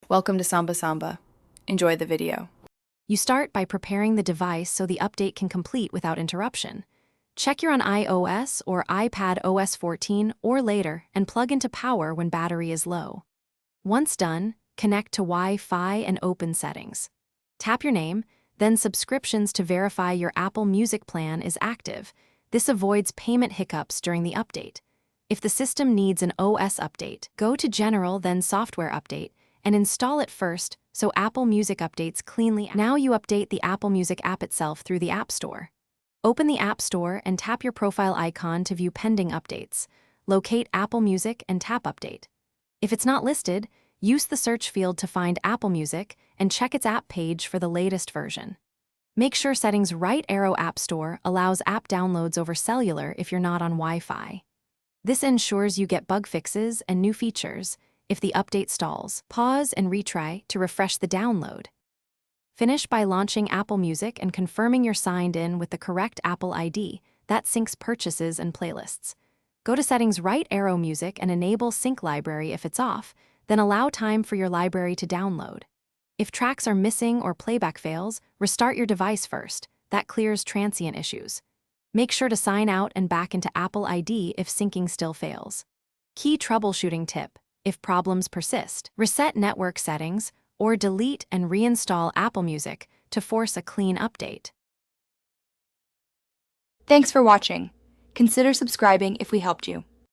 Welcome to Samba Samba. Enjoy the video. You start by preparing the device so the update can complete without interruption. Check you're on iOS or iPad OS 14 or later and plug into power when battery is low. Once done, connect to Wi-Fi and open Settings. Tap your name, then Subscriptions to verify your Apple Music plan is active. This avoids payment hiccups during the update. If the system needs an OS update, go to General, then Software Update, and install it first so Apple Music updates cleanly. Now you update the Apple Music app itself through the App Store. Open the App Store and tap your profile icon to view pending updates. Locate Apple Music and tap Update. If it's not listed, use the search field to find Apple Music and check its app page for the latest version. Make sure Settings Right Arrow App Store allows app downloads over cellular if you're not on Wi-Fi. This ensures you get bug fixes and new features. If the update stalls, pause and retry to refresh the download. Finish by launching Apple Music and confirming you're signed in with the correct Apple ID that syncs purchases and playlists. Go to Settings Right Arrow Music and enable Sync Library if it's off, then allow time for your library to download. If tracks are missing or playback fails, restart your device first. That clears transient issues. Make sure to sign out and back into Apple ID if syncing still fails. Key troubleshooting tip: if problems persist, reset network settings or delete and reinstall Apple Music to force a clean update. Thanks for watching. Consider subscribing if we helped you.